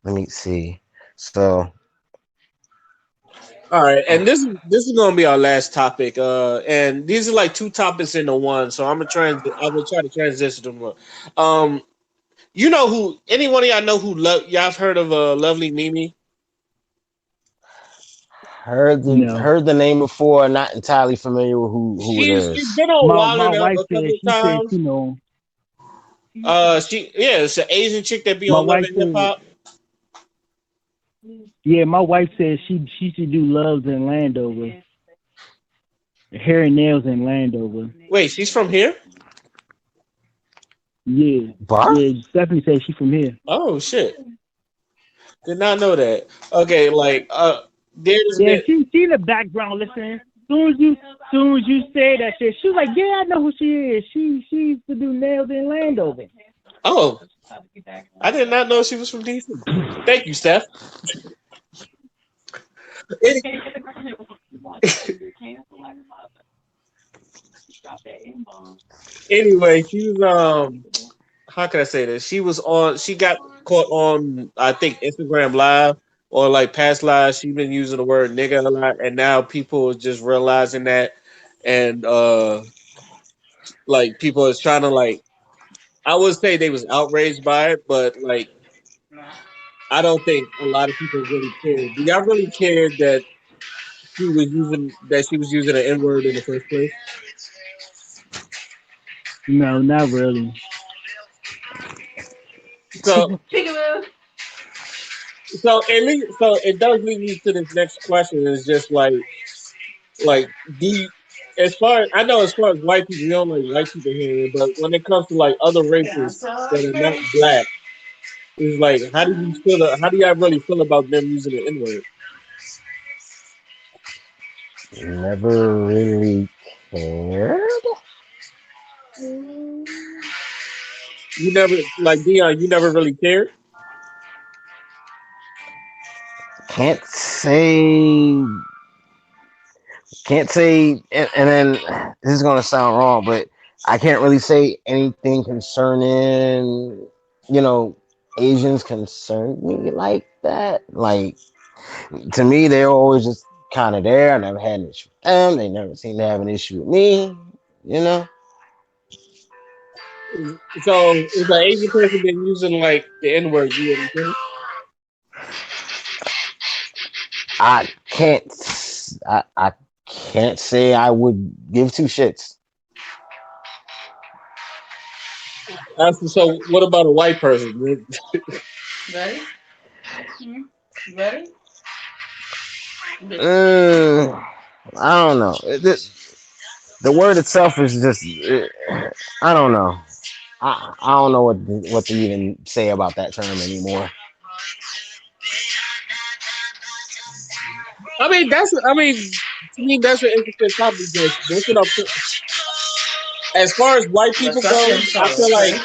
Let me see. So, All right, and this is gonna be our last topic. And these are like two topics into one, so I'm gonna try to transition them. You know who? Anyone of y'all know who? Y'all have heard of Lovely Mimi? No. heard the name before, not entirely familiar with who it She's is. been on Wild My 'N Out wife a said couple of she said times. she know. It's an Asian chick that be My on Love wife and Hip said Hop. yeah. My wife said she should do loves in Landover, hair and nails in Landover. Wait, she's from here? Yeah, Bar? yeah. Stephanie said she from here. Oh shit, did not know that. Okay, like there's Yeah, been she in the background listening. Soon as you say that shit, she was like, yeah, I know who she is. She used to do nails in Landover. oh, I did not know she was from DC. Thank you, Steph. Any- anyway, she was how can I say this? She got caught on I think Instagram Live or like past lives. She's been using the word nigga a lot, and now people are just realizing that, and like people is trying to like I would say they was outraged by it, but like I don't think a lot of people really cared. Do y'all really care that she was using an N word in the first place? No, not really. So so it does lead me to this next question. Is just like the as far as I know, as far as white people, we don't like white people here, but when it comes to like other races that are not black, it's like how do you feel? How do y'all really feel about them using the N word? Never really cared. You never like Dion. You never really cared. Can't say, can't say, and then this is gonna sound wrong, but I can't really say anything concerning, you know, Asians concern me like that. Like to me, they're always just kind of there. I never had an issue with them. They never seem to have an issue with me. You know, So if an Asian person been using like the N word, you wouldn't care. I can't, I can't say I would give two shits. So what about a white person? Mm, I don't know. The word itself is just, I don't know. I don't know what to even say about that term anymore. I mean to me that's an interesting topic. Because that's what as far as white people go, I feel like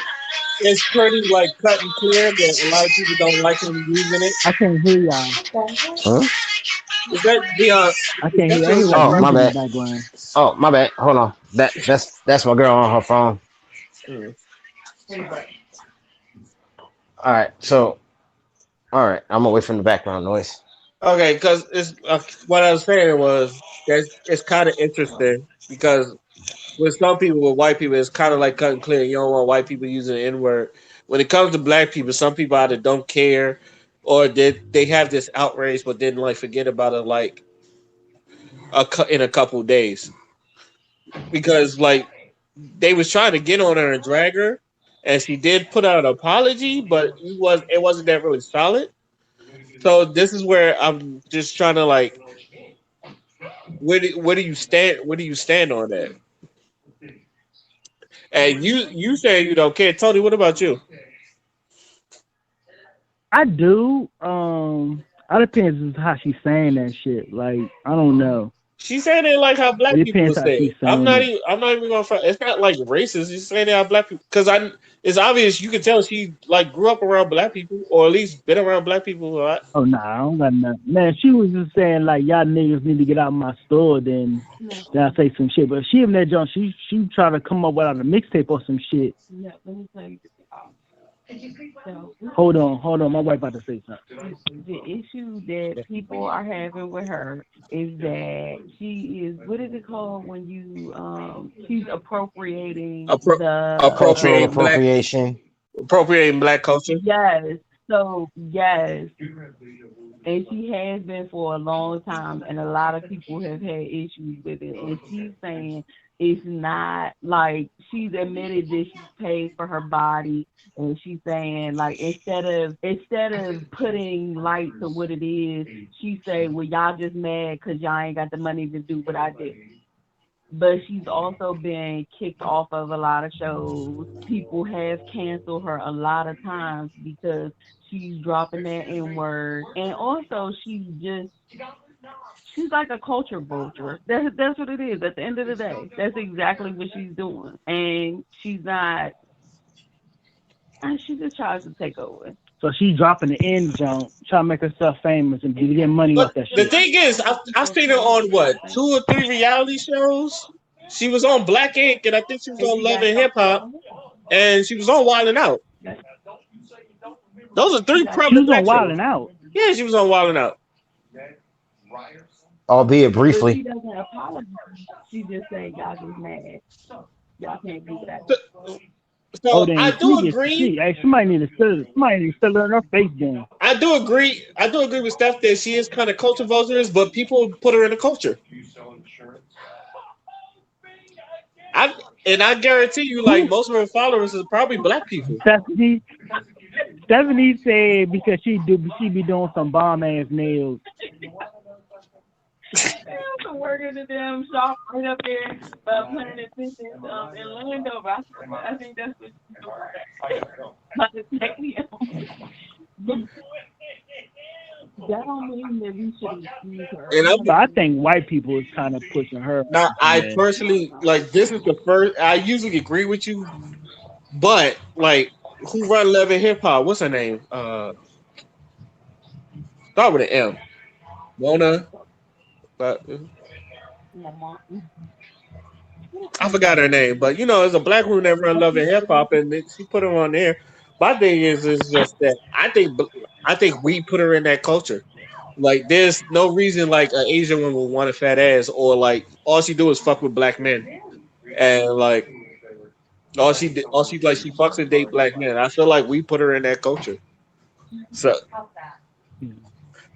it's pretty like cut and clear that a lot of people don't like him using it. I can't hear y'all. Huh? Is that Dion? I Is can't that hear. I your hear like Oh, my music in the bad. background. Oh, my bad. Hold on. That's my girl on her phone. mm. All right. So, all right. I'm away from the background noise. Okay? Because it's what I was saying was that it's kind of interesting because with some people, with white people, it's kind of like cut and clear. You don't want white people using the N word. When it comes to black people, some people either don't care or they have this outrage, but then like forget about it like in a couple of days because like they was trying to get on her and drag her, and she did put out an apology, but it wasn't that really solid. So this is where I'm just trying to like where do you stand? Where do you stand on that? And you say you don't care, Tony. What about you? I do. I depends on how she's saying that shit. Like I don't know. She's saying it like how It black people depends would how say she's it. saying it. I'm not even gonna. It's not like racist. She's saying it how black people. Because I. It's obvious. You can tell she like grew up around black people, or at least been around black people a lot. Oh nah, I don't got nothing. Man, she was just saying like y'all niggas need to get out of my store. Then I say some shit. But she in that junk, she trying to come up without a mixtape or some shit. So Hold on. My wife about to say something. the issue that people are having with her is that she is, what is it called when you she's appropriating Appro- the Cultural appropriating appropriation. black culture. yes. So yes, and she has been for a long time, and a lot of people have had issues with it. And she's saying it's not like she's admitted that she's paid for her body, and she's saying like instead of putting light to what it is, she say, well, y'all just mad because y'all ain't got the money to do what I did. But she's also been kicked off of a lot of shows. People have canceled her a lot of times because she's dropping that N word, and also she's like a culture vulture. That's what it is. At the end of the day, that's exactly what she's doing, and she's not. And she just tries to take over. So she's dropping the end jump, trying to make herself famous and be getting money But off that the shit. thing is, I've seen her on what 2 or 3 reality shows. She was on Black Ink, and I think she was And on she Love got and Hip something Hop, wrong. and she was on Wild 'N Out. Those are She three got She prevalent was something on black wrong. Wild shows. and Out. Yeah, she was on Wild 'N Out. Albeit But she briefly. doesn't apologize. She just say y'all just mad. Y'all can't do that. So, Oh, so then I she do gets agree. she. Hey, somebody need to still in her face then. I do agree. I do agree with Steph that she is kind of culture vultures, but people put her in the culture. I I guarantee you, like Who? most of her followers is probably black people. Stephanie. Stephanie said because she be doing some bomb ass nails. To work at the damn shop right up there, Planet Fitness in Landover. I think that's what she's doing. About to take me home. But that don't mean that we should excuse her. And I'm So I think white people is kind of pushing her now, on I that. personally like this is the first. I usually agree with you, but like who run Love and Hip Hop? What's her name? Start with an M. Mona. But Mama. I forgot her name, but it's a black woman that run Love and Hip Hop, and she put her on there. My thing is just that I think we put her in that culture. Like, there's no reason like an Asian woman would want a fat ass, or like all she do is fuck with black men, and like all she like she fucks and date black men. I feel like we put her in that culture.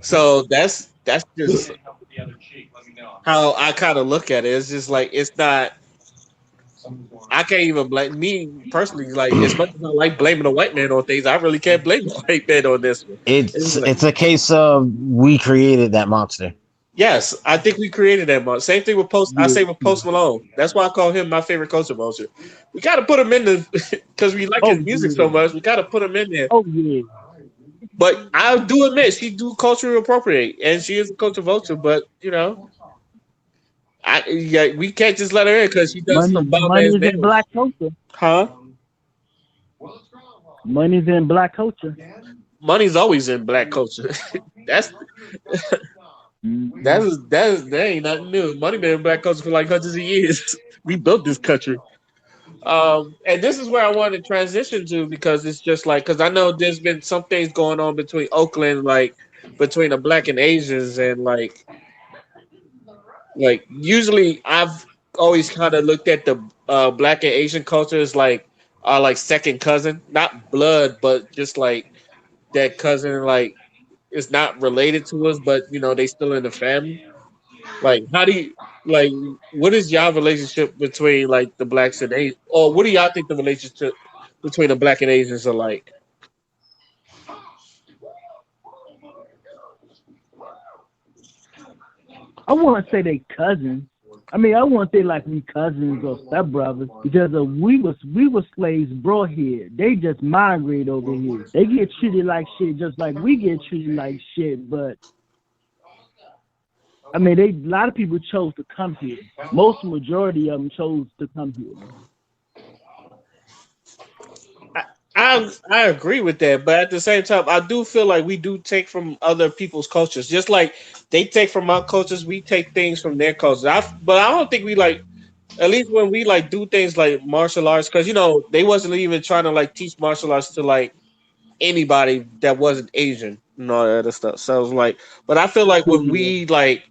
So that's just how I kind of look at it. It's just like it's not. I can't even blame me personally. Like, as much as I like blaming a white man on things, I really can't blame the white man on this one. It's like, It's a case of we created that monster. yes, I think we created that month. Same thing with Post. I Yeah. say with Post Malone. That's why I call him my favorite culture vulture. We got to put him in the because we like Oh his music yeah. so much. We got to put him in there. Oh yeah. But I do admit she do culturally appropriate, and she is a culture vulture. But yeah, we can't just let her in because she does some bomb Money ass is in nails, black culture. huh? Money's in black culture. Money's always in black culture. that's Mm-hmm. that ain't nothing new. Money been in black culture for like hundreds of years. We built this country. And this is where I wanted to transition to because it's just like because I know there's been some things going on between Oakland, like between the black and Asians, and like usually I've always kind of looked at the black and Asian culture as like like second cousin, not blood, but just like that cousin, like it's not related to us, but they still in the family. Like, how do you like? What is y'all relationship between like the blacks and Asians, or what do y'all think the relationship between the black and Asians are like? I want to say they cousins. I mean, I want to say like we cousins or stepbrothers because we was slaves brought here. They just migrated over here. They get treated like shit just like we get treated like shit. But I mean, they a lot of people chose to come here. Most majority of them chose to come here. I, I agree with that, but at the same time, I do feel like we do take from other people's cultures, just like they take from our cultures. We take things from their cultures. But I don't think we like. At least when we like do things like martial arts, because they wasn't even trying to like teach martial arts to like anybody that wasn't Asian and all that other stuff. So it's like, but I feel like when Yeah. we like,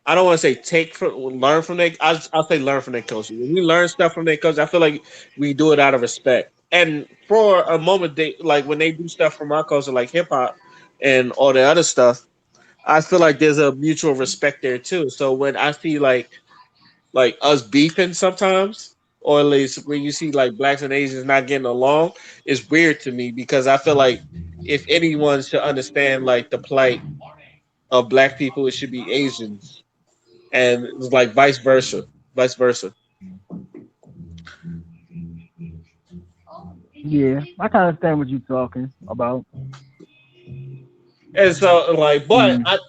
I don't want to say take from learn from their. I'll say learn from their culture. When we learn stuff from their culture, I feel like we do it out of respect. And for a moment, they like when they do stuff from our culture, like hip hop and all the other stuff. I feel like there's a mutual respect there too. So when I see like us beefing sometimes, or at least when you see like blacks and Asians not getting along, it's weird to me because I feel like if anyone should understand like the plight of black people, it should be Asians, and it's like vice versa, vice versa. Yeah, I can understand what you're talking about. And so like, Mm. but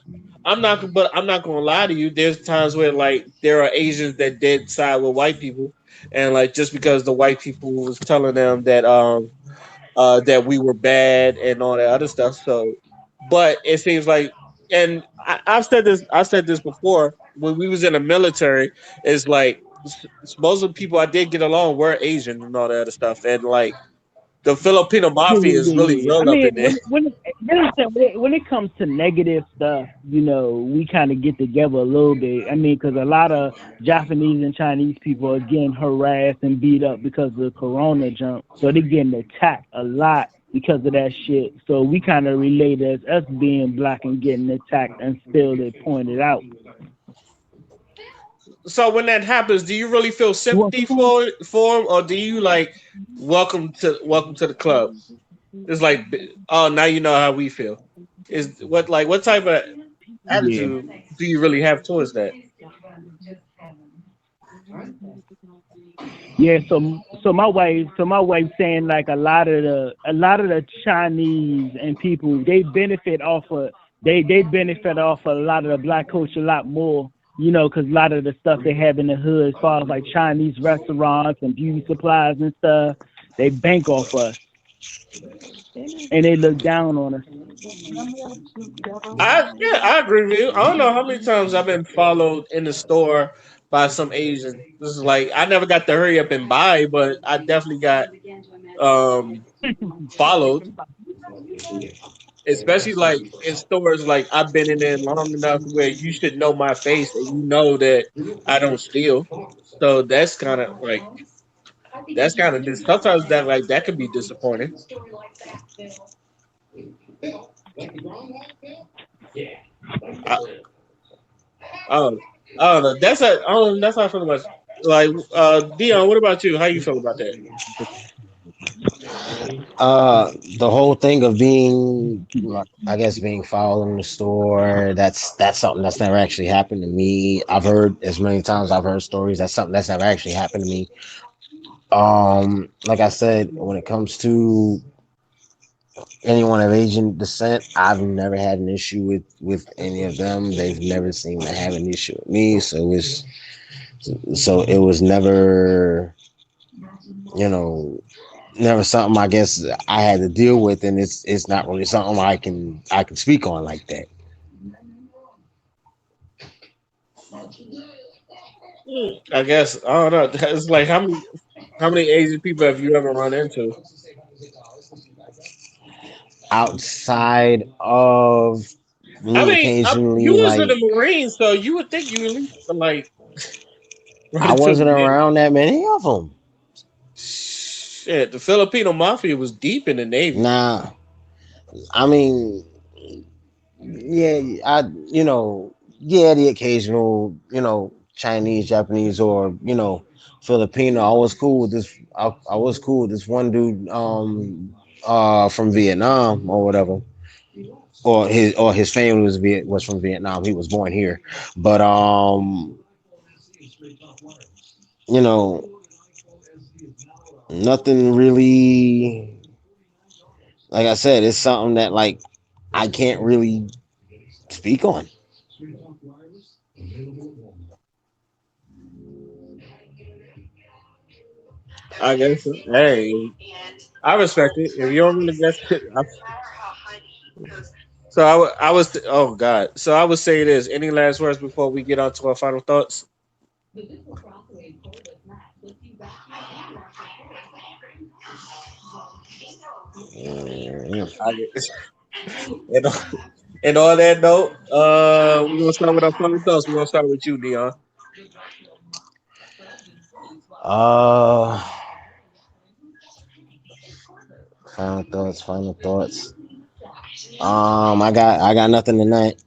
I'm not gonna lie to you. There's times where like there are Asians that did side with white people, and like just because the white people was telling them that we were bad and all that other stuff. So, but it seems like, and I've said this before. When we was in the military, it's like most of the people I did get along were Asian and all that other stuff, and like the Filipino Yeah, mafia yeah, is really yeah, yeah. I real up mean, in there. when it comes to negative stuff, we kind of get together a little bit. I mean, because a lot of Japanese and Chinese people are getting harassed and beat up because of the Corona jump, so they're getting attacked a lot because of that shit. So we kind of relate as us being black and getting attacked, and still they point it out. So when that happens, do you really feel You want sympathy some more? for him, or do you like welcome to the club? It's like, oh, now you know how we feel. Is what type of Yeah. attitude do you really have towards that? Yeah, so my wife saying like a lot of the Chinese and people they benefit off of a lot of the black culture a lot more, because a lot of the stuff they have in the hood as far as like Chinese restaurants and beauty supplies and stuff, they bank off us and they look down on us. I agree with you. I don't know how many times I've been followed in the store by some Asian. This is like I never got to hurry up and buy, but I definitely got um followed, especially like in stores like I've been in there long enough where you should know my face and you know that I don't steal. So that's kind of sometimes that like that could be disappointing. I, I don't I don't know. That's how I feel about like Dion. What about you? How you feel about that? The whole thing of being, like, I guess, being fouled in the store, that's something that's never actually happened to me. I've heard as many times I've heard stories. That's something that's never actually happened to me. Like I said, when it comes to anyone of Asian descent, I've never had an issue with any of them. They've never seemed to have an issue with me. So it was never, you know, never something I guess I had to deal with, and it's not really something I can speak on like that. I guess I don't know. It's like how many Asian people have you ever run into? Outside of I me mean, you occasionally, was in like, the Marines, so you would think you at least like run I into wasn't them. around that many of them. Shit, the Filipino mafia was deep in the Navy. Nah, I mean, yeah, yeah, the occasional, Chinese, Japanese, or Filipino. I was cool with this one dude, from Vietnam or whatever, or his family was from Vietnam. He was born here, but you know, nothing really. Like I said, it's something that, like, I can't really speak on. I guess. Hey, I respect it. If you don't really guess it, so I was. Oh God. So I would say this. Any last words before we get on to our final thoughts? Mm. I, and, and on that note, we're gonna start with our final thoughts. We're gonna start with you, Dion. Uh, final thoughts. Final thoughts. I got nothing tonight.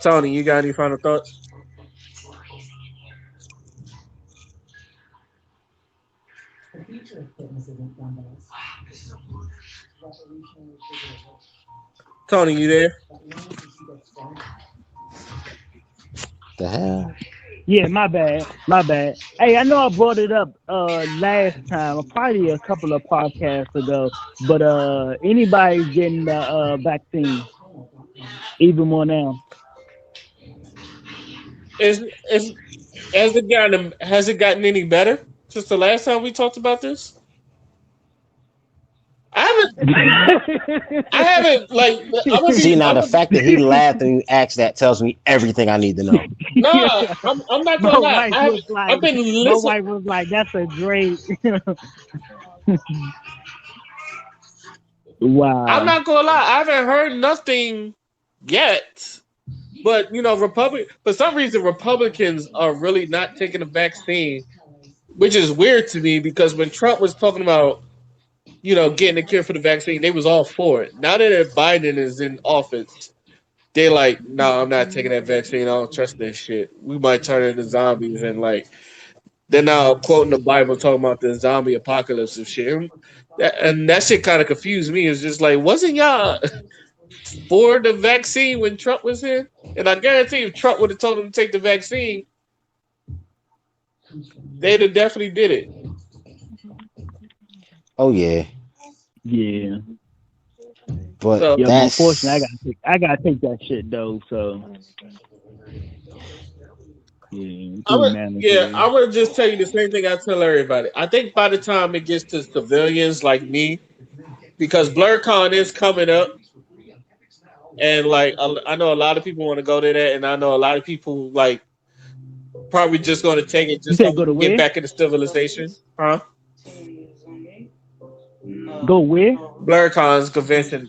Tony, you got any final thoughts? Tony, you there? The hell? Yeah, my bad, my bad. Hey, I know I brought it up last time, probably a couple of podcasts ago, but anybody's getting the vaccine, even more now. Is has it gotten any better since the last time we talked about this? I haven't. I haven't like. I'm gonna See be. now, the fact that he laughed and you asked that tells me everything I need to know. Nah. I'm not My gonna lie. wife I was haven't. like, I've been my listening. wife was like, that's a great. I'm Wow. not gonna lie. I haven't heard nothing yet. But for some reason, Republicans are really not taking the vaccine, which is weird to me because when Trump was talking about getting a cure for the vaccine, they was all for it. Now that Biden is in office, they like, no, I'm not taking that vaccine. I don't trust that shit. We might turn into zombies and like they're now quoting the Bible talking about the zombie apocalypse and shit. And that shit kind of confused me. It's just like, wasn't y'all for the vaccine when Trump was here? And I guarantee if Trump would have told them to take the vaccine, they'd have definitely did it. Oh yeah, Yeah. but So Yeah, but unfortunately, that's I gotta take that shit though. So yeah, it's I too would, yeah, mandatory. I would just tell you the same thing I tell everybody. I think by the time it gets to civilians like me, because BlurCon is coming up, and like I know a lot of people want to go to that, and I know a lot of people like probably just going to take it You just so said we go to can get where? back into civilization, huh? Go where? BlurCon's convention,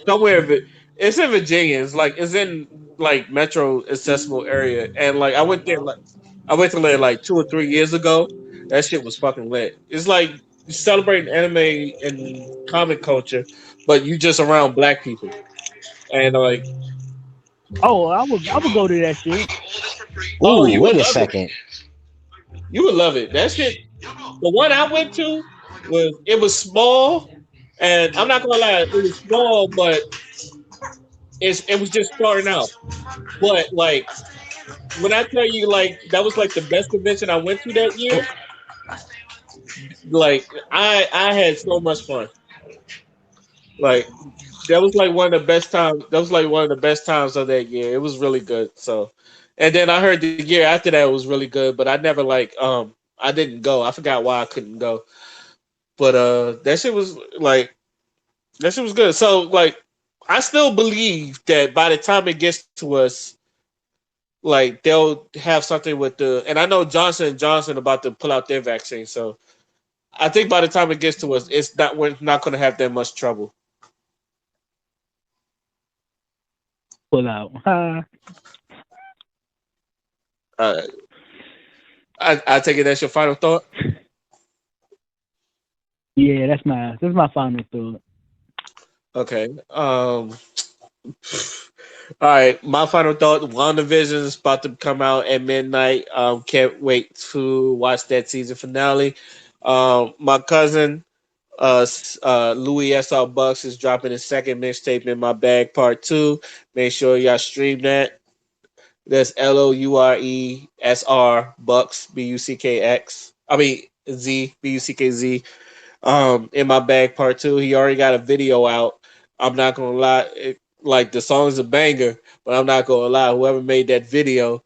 somewhere it's in Virginia. It's like it's in like metro accessible area, and like I went to there like 2 or 3 years ago. That shit was fucking lit. It's like you celebrating anime and comic culture, but you just around black people, and like, Oh, I would go to that shit. oh, ooh. you would Wait a love it. second. You would love it. That shit. The one I went to was small, and I'm not gonna lie, it was small, but it was just starting out. But like when I tell you like that was like the best convention I went to that year, like I had so much fun. Like that was like one of the best times. That was like one of the best times of that year. It was really good. So, and then I heard the year after that was really good, but I never like I didn't go. I forgot why I couldn't go. But that shit was good. So like I still believe that by the time it gets to us, like they'll have something with the and I know Johnson and Johnson about to pull out their vaccine. So I think by the time it gets to us, we're not going to have that much trouble. Pull out. Uh, I take it that's your final thought. Yeah, that's my final thought. Okay. All right. My final thought: WandaVision is about to come out at midnight. Can't wait to watch that season finale. My cousin, Louis S.R. Bucks is dropping his second mixtape in my bag, part two. Make sure y'all stream that. That's LOURESR Bucks BUCKX. I mean Z BUCKZ. In my bag part two. He already got a video out. I'm not gonna lie, like the song's a banger, but I'm not gonna lie. Whoever made that video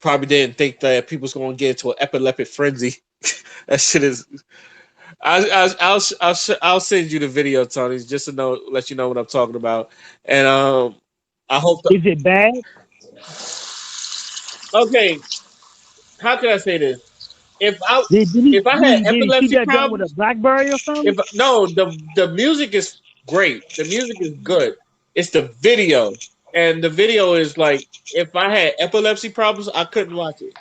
probably didn't think that people's gonna get into an epileptic frenzy. That shit is. I'll send you the video, Tony, just to know, let you know what I'm talking about. And I hope. Is it bad? Okay, how can I say this? if I Did he if I had did he shoot epilepsy that joint with a problems, BlackBerry or if something? no, the music is great. The music is good. It's the video, and the video is like if I had epilepsy problems, I couldn't watch it.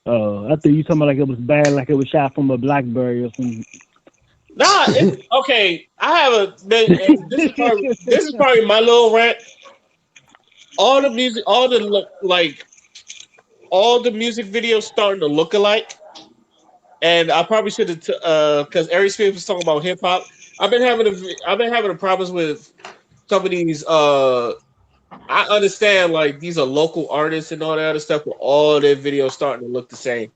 I thought you talking about like it was bad, like it was shot from a BlackBerry or something. Nah, it's okay. I have a and this is probably my little rant. All the music, all the music videos starting to look alike. And I probably should have, because Ari Spears was talking about hip hop. I've been having a problems with some of these. I understand like these are local artists and all that other stuff, but all their videos starting to look the same,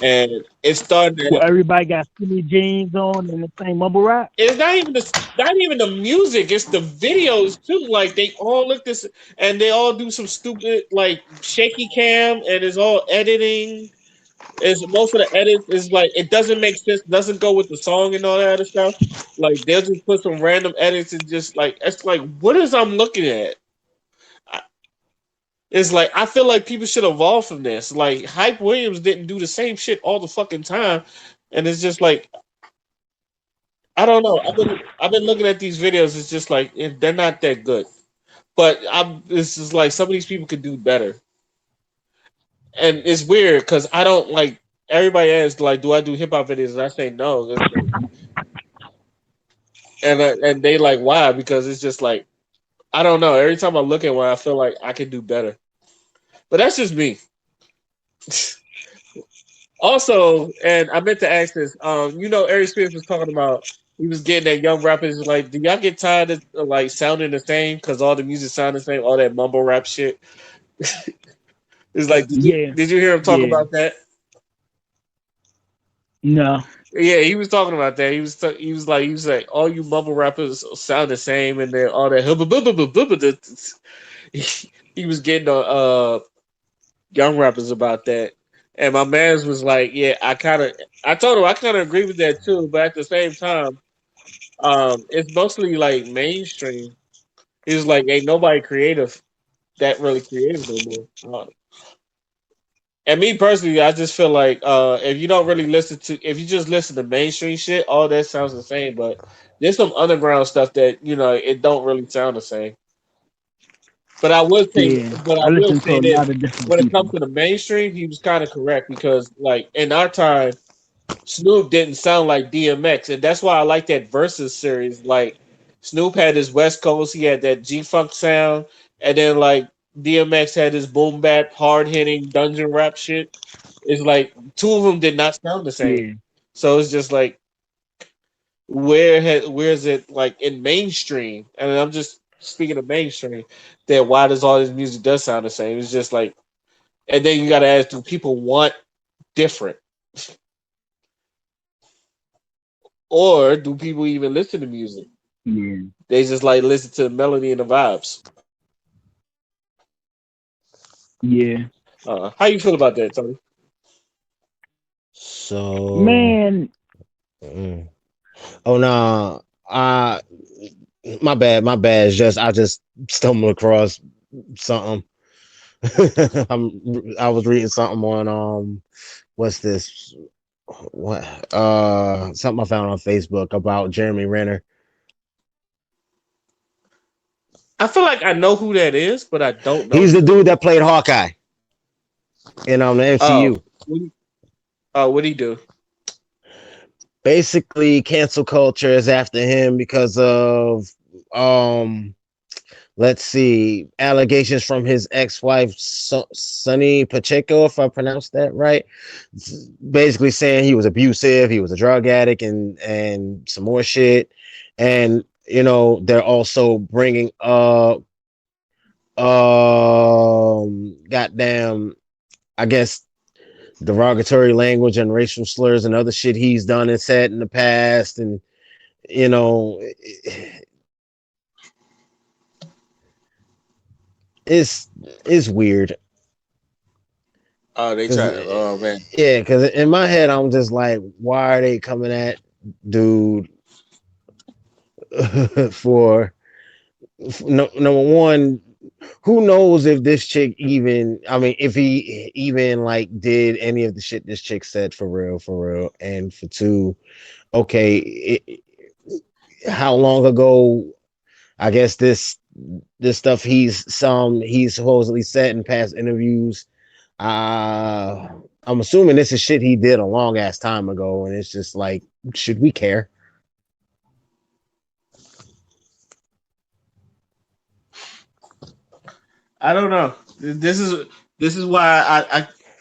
and it's starting Well, to. everybody got skinny jeans on and the same mumble rap. It's not even the music. It's the videos too. Like they all look this, and they all do some stupid like shaky cam, and it's all editing. Is most of the edits is like it doesn't make sense, doesn't go with the song and all that other stuff. Like they'll just put some random edits and just like it's like what is I'm looking at? I- It's like I feel like people should evolve from this. Like Hype Williams didn't do the same shit all the fucking time, and it's just like I don't know. I've been looking at these videos. It's just like they're not that good. But I'm. It's just like some of these people could do better, and it's weird because I don't like. Everybody asks like, do I do hip hop videos? And I say no. It's like, and they like why because it's just like I don't know. Every time I look at one, I feel like I can do better. But that's just me. Also, and I meant to ask this. Ari Spears was talking about he was getting that young rappers like, do y'all get tired of like sounding the same because all the music sound the same, all that mumble rap shit? It's like, Yeah, did you hear him talk yeah. about that? No. Yeah, he was talking about that. He was like all you mumble rappers sound the same, and then all that. He was getting on young rappers about that. And my man's was like, yeah, I told him I kind of agree with that too, but at the same time, it's mostly like mainstream. He's like, ain't nobody creative that really creative no more. And me personally, I just feel like if you don't really if you just listen to mainstream shit, all that sounds the same. But there's some underground stuff that it don't really sound the same. Yeah. But I I will listen to say a this: lot of different when it people. comes to the mainstream, he was kind of correct because, like, in our time, Snoop didn't sound like DMX, and that's why I like that Versus series. Like, Snoop had his West Coast, he had that G Funk sound, and then like DMX had his boom bap, hard hitting dungeon rap shit. It's like two of them did not sound the same, Yeah. so it's just like where is it like in mainstream? And I'm just speaking of mainstream. That why does all this music does sound the same? It's just like, and then you got to ask, do people want different, or do people even listen to music? Yeah. They just like listen to the melody and the vibes. Yeah. How you feel about that, Tony? So, Man, mm. Oh no, my bad. It's just I just stumbled across something. I was reading something on what's this? What something I found on Facebook about Jeremy Renner. I feel like I know who that is, but I don't know He's who the that dude is. that played Hawkeye in the Oh, MCU. what what he do? Basically, cancel culture is after him because of um let's see, allegations from his ex-wife Sunny Pacheco, if I pronounced that right. Basically saying he was abusive, he was a drug addict, and some more shit. And they're also bringing up goddamn, I guess, derogatory language and racial slurs and other shit he's done and said in the past. And you know it's it's weird Oh, they because try. Oh man. yeah, because in my head I'm just like, why are they coming at dude for, number one? who knows if this chick even, I mean, if he even like did any of the shit this chick said for real. And for two, okay, how long ago, I guess this stuff he's supposedly said in past interviews. I'm assuming this is shit he did a long ass time ago, and it's just like, should we care? I don't know. This is why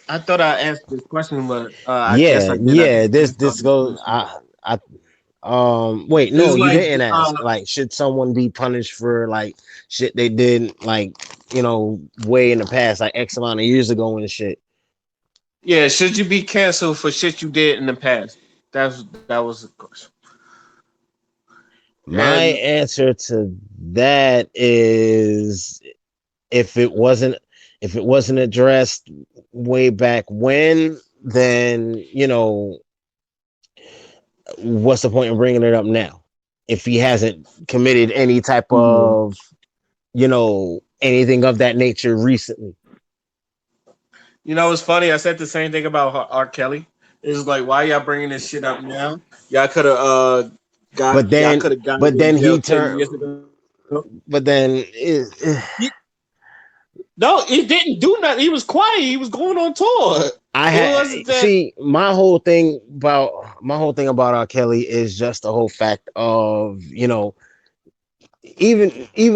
I thought I answered this question, but I guess Yeah, I did. I yeah. just This missed on this this goes. question. I wait, It's no, you like didn't ask. Like, should someone be punished for like shit they did like, way in the past, like X amount of years ago and shit? yeah, should you be canceled for shit you did in the past? That was the question. My And answer to that is, if it wasn't if it wasn't addressed way back when, then what's the point in bringing it up now? If he hasn't committed any type Yeah. of, anything of that nature recently. it's funny. I said the same thing about R. Kelly. It's like, why y'all bringing this shit up now? Y'all could have But then, got him but in then jail he 10 years turned. ago. But then, No, he didn't do nothing. He was quiet. He was going on tour. I It had wasn't that. see my whole thing about R. Kelly is just the whole fact of, even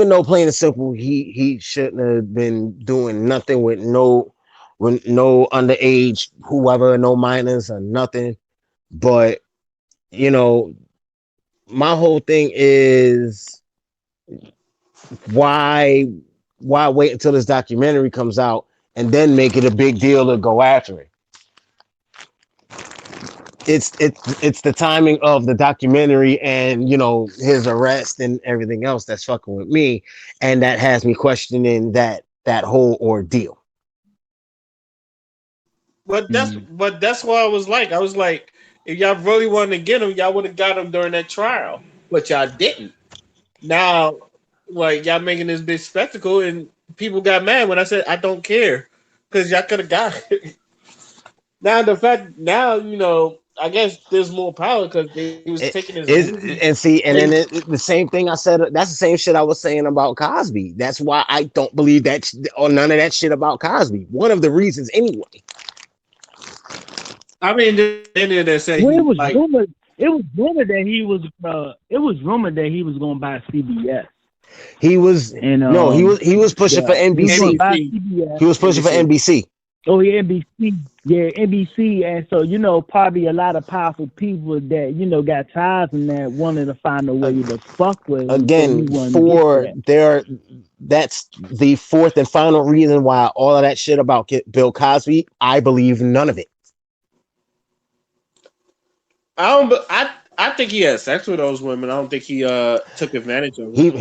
though plain and simple, he shouldn't have been doing nothing with no underage whoever, no minors or nothing. But you know, my whole thing is, why why wait until this documentary comes out and then make it a big deal to go after it? It's the timing of the documentary and his arrest and everything else that's fucking with me, and that has me questioning that whole ordeal. Mm. But that's why I was like, if y'all really wanted to get him, y'all would have got him during that trial, but y'all didn't. Now, like y'all making this big spectacle, and people got mad when I said I don't care because y'all could have got it. Now the fact now I guess there's more power because they was taking It his is, movie. and see, and They, then the same thing I said. That's the same shit I was saying about Cosby. That's why I don't believe that or none of that shit about Cosby. One of the reasons, anyway. I mean, there's in there that said Well, he it was like rumored. It was rumored that he was. It was rumored that he was going to buy CBS, He was and no, he was pushing for yeah, he was going to NBC. buy NBC, CBS. He was pushing for NBC. NBC. Oh yeah, NBC. Yeah, NBC. And so probably a lot of powerful people that got ties in that wanted to find a way to fuck with him, so he Again, wanted to get for that. there, that's the fourth and final reason why all of that shit about Bill Cosby, I believe none of it. I don't. I think he had sex with those women. I don't think he took advantage of them.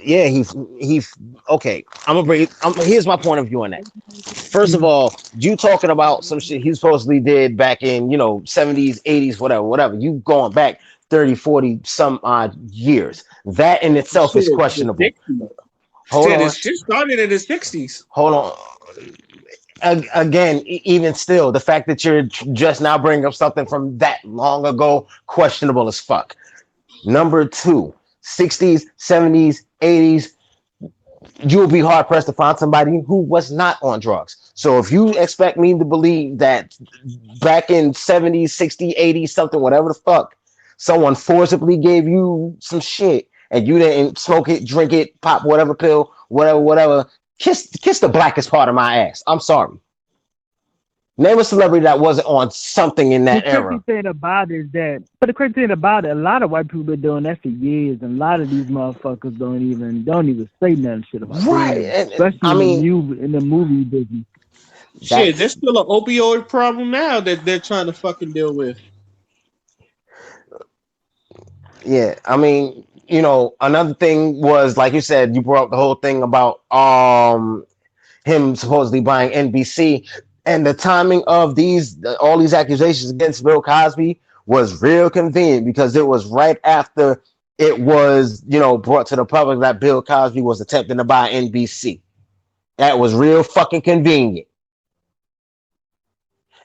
Yeah, he okay. I'm gonna bring. Here's my point of view on that. First of all, you talking about some shit he supposedly did back in 70s, 80s, whatever. You going back 30, 40 some odd years. That in itself is Shit, the questionable. '60s. Hold Shit, on, his shit started in the '60s. hold on. Again, even still, the fact that you're just now bringing up something from that long ago, questionable as fuck. Number two, 60s, 70s, 80s, you'll be hard pressed to find somebody who was not on drugs. So if you expect me to believe that back in 70s, 60s, 80s, something, whatever the fuck, someone forcibly gave you some shit and you didn't smoke it, drink it, pop whatever pill, whatever, kiss the blackest part of my ass. I'm sorry. Name a celebrity that wasn't on something in The that crazy era. thing about it is that, but the crazy thing about it, a lot of white people been doing that for years, and a lot of these motherfuckers don't even say nothing shit about Right. doing it, And especially I mean in the movie business. Shit, that there's still an opioid problem now that they're trying to fucking deal with. Yeah, I mean, another thing was, like you said, you brought up the whole thing about him supposedly buying NBC, and the timing of all these accusations against Bill Cosby was real convenient because it was right after it was brought to the public that Bill Cosby was attempting to buy NBC. That was real fucking convenient.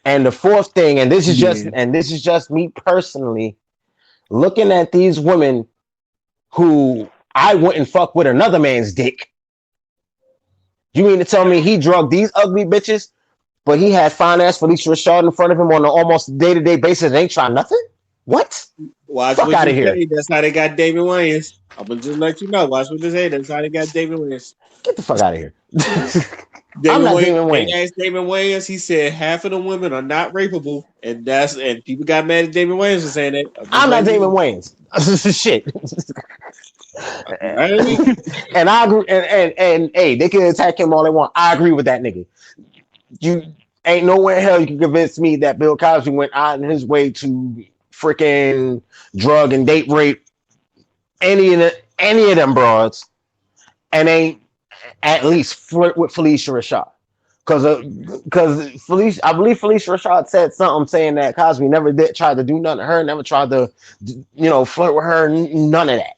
And the fourth thing, Yeah. and this is just me personally looking at these women who I wouldn't fuck with another man's dick. You mean to tell me he drugged these ugly bitches, but he had fine ass Felicia Rashad in front of him on an almost day to day basis and ain't trying nothing? What? Watch Fuck what out you of here. say. That's how they got David Wayans. I'm gonna just let you know. Watch what they say. That's how they got David Wayans. Get the fuck out of here. I'm David not Wayans. Damon They Wayans. asked David Wayans. He said half of the women are not rapeable, and people got mad at David Wayans for saying that. I'm just I'm not letting you Damon know. Wayans. Shit. Right? And I agree. And hey, they can attack him all they want. I agree with that nigga. You ain't nowhere in hell you can convince me that Bill Cosby went out in his way to freaking drug and date rape any of them broads and ain't at least flirt with Felicia Rashad. Because Felicia, I believe Felicia Rashad said something saying that Cosby never did try to do nothing to her, never tried to, flirt with her, none of that.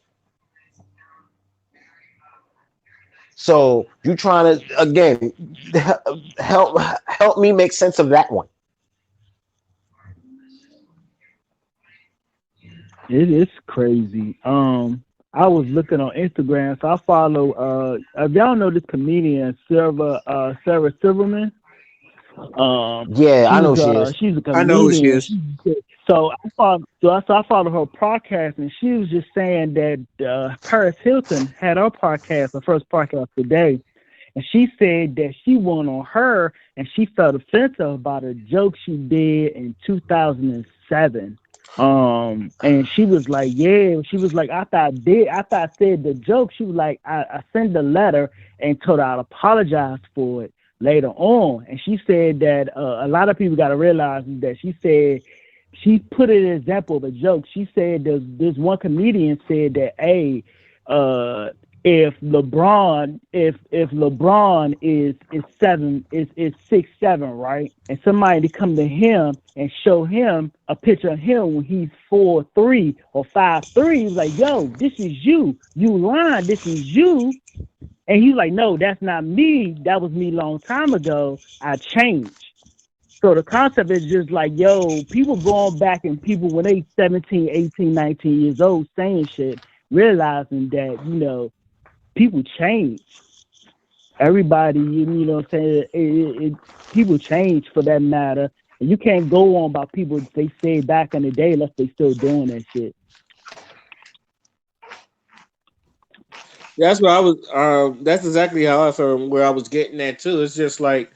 So you trying to again help me make sense of that one. It's crazy. I was looking on Instagram, so I follow if y'all know this comedian Sarah Silverman. Yeah, I know she is. She's a I know who she comedian. is. So I followed her podcast, and she was just saying that Paris Hilton had her podcast, the first podcast today, and she said that she went on her, and she felt offensive about a joke she did in 2007. And she was like, yeah, she was like, after I said the joke, she was like, I sent the letter and told her I'd apologize for it later on. And she said that a lot of people got to realize that she said, she put an example of a joke. She said there's one comedian said that, hey, if LeBron is 6'7", right? And somebody to come to him and show him a picture of him when he's 4'3" or 5'3", he's like, yo, this is you. You lying, this is you. And he's like, no, that's not me. That was me long time ago. I changed. So the concept is just like, yo, people going back and people when they 17, 18, 19 years old saying shit, realizing that, people change. Everybody, know what I'm saying? People change for that matter. And you can't go on about people they say back in the day unless they still doing that shit. That's what I was. That's exactly how I felt. Where I was getting at too. It's just like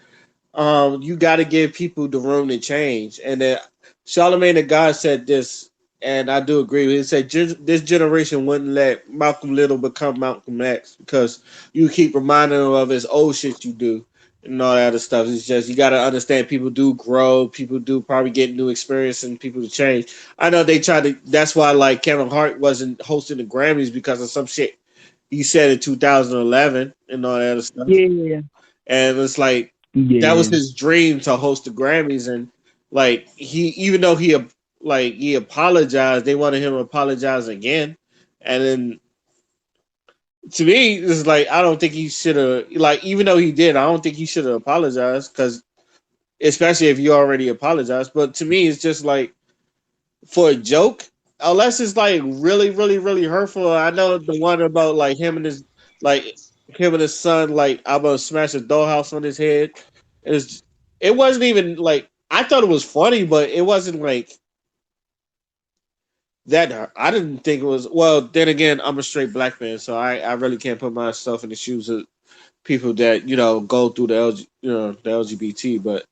you got to give people the room to change. And then Charlemagne the God said this, and I do agree. He said this generation wouldn't let Malcolm Little become Malcolm X because you keep reminding him of his old shit you do and all that other stuff. It's just you got to understand people do grow, people do probably get new experience, and people to change. I know they try to. That's why like Kevin Hart wasn't hosting the Grammys because of some shit he said in 2011 and all that other stuff. Yeah, And it's like that was yeah, his dream to host the Grammys, and like he even though he apologized, they wanted him to apologize again, and then to me it's like I don't think he should have like even though he did, I don't think he should have apologized because especially if you already apologized. But to me, it's just like for a joke, unless it's like really, really, really hurtful. I know the one about like like him and his son, like I'm gonna smash a dollhouse on his head. It's it wasn't even like I thought it was funny, but it wasn't like that. I didn't think it was. Well, then again, I'm a straight black man, so I really can't put myself in the shoes of people that go through the the LGBT. But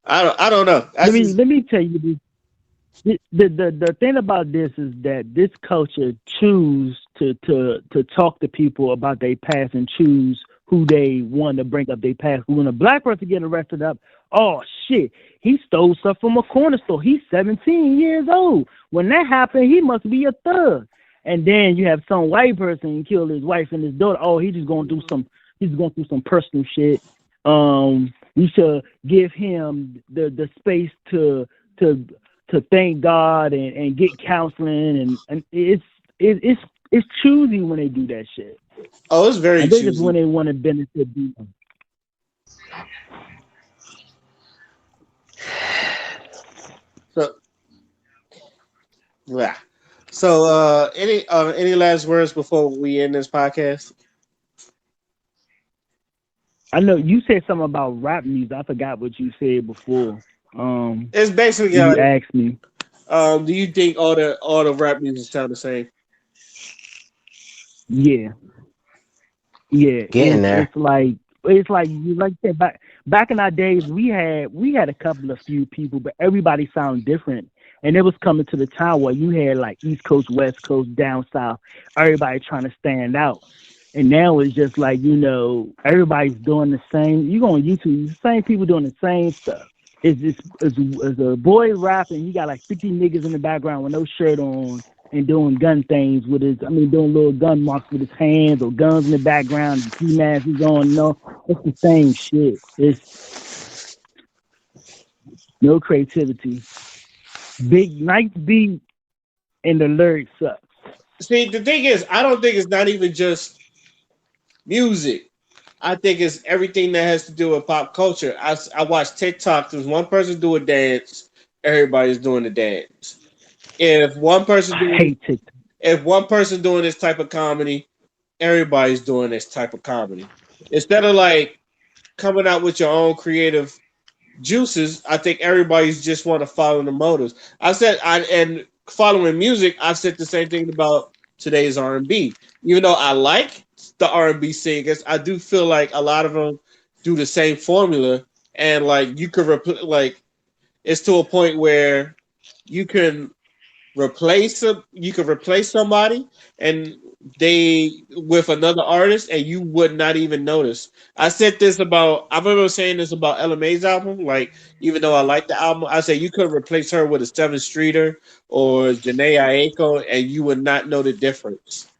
I don't know. let That's me just, let me tell you this. The thing about this is that this culture choose to talk to people about their past and choose who they want to bring up their past. When a black person get arrested up, oh shit, he stole stuff from a corner store. He's 17 years old. When that happened, he must be a thug. And then you have some white person kill his wife and his daughter. Oh, he's going through some personal shit. We should give him the space to to thank God and get counseling and it's choosy when they do that shit. Oh, it's very I think it's when choosy. they want to benefit people. So yeah. So any last words before we end this podcast? I know you said something about rap music. I forgot what you said before. It's basically You asked me. do you think all the rap music sound the same? Yeah, yeah. Getting there. It's like you like I said back in our days we had a couple of few people, but everybody sounded different. And it was coming to the time where you had like East Coast, West Coast, down south, everybody trying to stand out. And now it's just like, everybody's doing the same. You go on YouTube, the same people doing the same stuff. It's a boy rapping. He got like 50 niggas in the background with no shirt on and doing gun things with doing little gun marks with his hands or guns in the background. The ski mask is on. No, it's the same shit. It's no creativity. Big, nice beat, and the lyrics suck. See, the thing is, I don't think it's not even just music. I think it's everything that has to do with pop culture. I watch TikTok. There's one person do a dance, everybody's doing the dance. If one person I doing hate TikTok. if one person doing this type of comedy, everybody's doing this type of comedy. Instead of like coming out with your own creative juices, I think everybody's just want to follow the motives. And following music, I've said the same thing about today's R&B. Even though I like the R&B singers, I do feel like a lot of them do the same formula, and like like it's to a point where you can you could replace somebody and they with another artist and you would not even notice. I remember saying this about LMA's album. Like, even though I like the album, I say you could replace her with a Seven Streeter or Janae Aiko and you would not know the difference.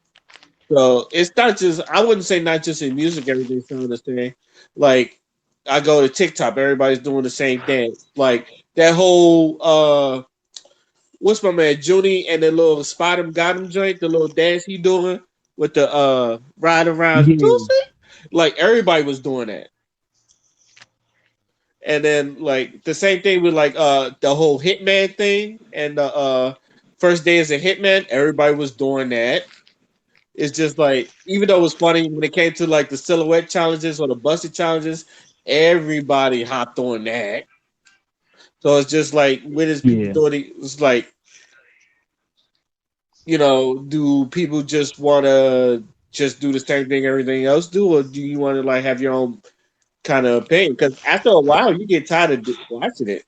So it's not just, I wouldn't say not just in music everything sounds the same. Like, I go to TikTok, everybody's doing the same dance. Like that whole what's my man Junie and the little spot him got him joint, the little dance he doing with the ride around Yeah, Tuesday. Like everybody was doing that. And then like the same thing with like the whole Hitman thing and the first day as a Hitman, everybody was doing that. It's just like, even though it was funny when it came to like the silhouette challenges or the busted challenges, everybody hopped on that. So it's just like, when is people yeah. doing it? It's like, do people just want to just do the same thing everything else do, or do you want to like have your own kind of opinion? Because after a while, you get tired of watching it.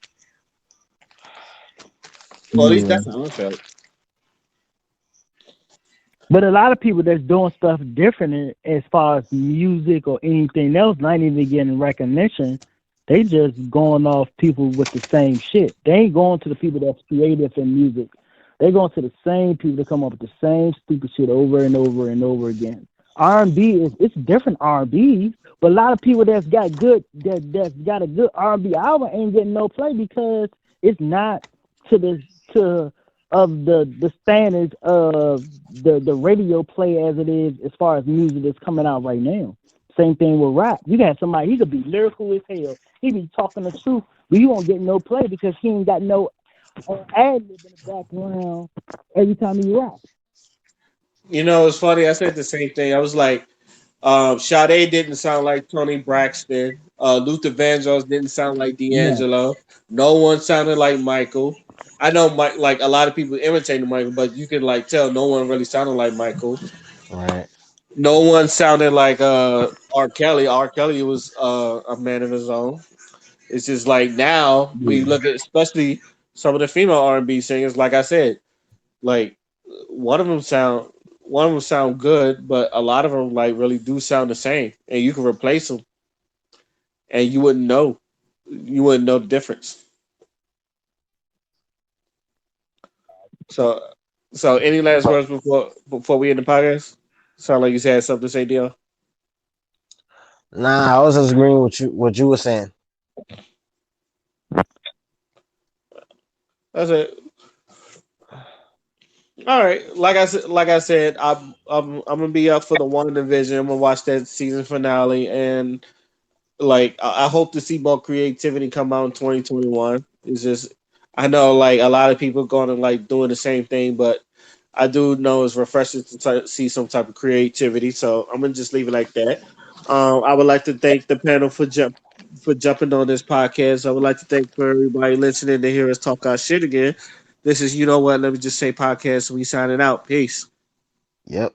Well, at least Yeah. that's how I felt. But a lot of people that's doing stuff different as far as music or anything else, not even getting recognition. They just going off people with the same shit. They ain't going to the people that's creative in music. They going to the same people that come up with the same stupid shit over and over and over again. R&B is it's different R&B, but a lot of people that's got a good R&B album ain't getting no play because it's not to the to of the standards of the radio play as it is as far as music that's coming out right now. Same thing with rap. You got somebody, he could be lyrical as hell. He be talking the truth, but you won't get no play because he ain't got no ad lib in the background every time he rap. It's funny. I said the same thing. I was like, Sade didn't sound like Tony Braxton. Luther Vandross didn't sound like No. D'Angelo. No one sounded like Michael. I know, Mike. Like a lot of people imitating Michael, but you can like tell no one really sounded like Michael. Right. No one sounded like R. Kelly. R. Kelly was a man of his own. It's just like now we Yeah. look at, especially some of the female R&B singers. Like I said, like one of them sound one of them sound good, but a lot of them like really do sound the same, and you can replace them, and you wouldn't know the difference. So, any last words before we end the podcast? Sound like you had something to say, Dio. Nah, I was just agreeing with you what you were saying. That's it. All right, like I said, I'm gonna be up for the one division. I'm gonna watch that season finale, and like I hope to see more creativity come out in 2021. It's just I know like a lot of people going to like doing the same thing, but I do know it's refreshing to see some type of creativity. So I'm gonna just leave it like that. I would like to thank the panel for jumping on this podcast. I would like to thank for everybody listening to hear us talk our shit again. This is you know what? Let me just say podcast. We signing out. Peace. Yep.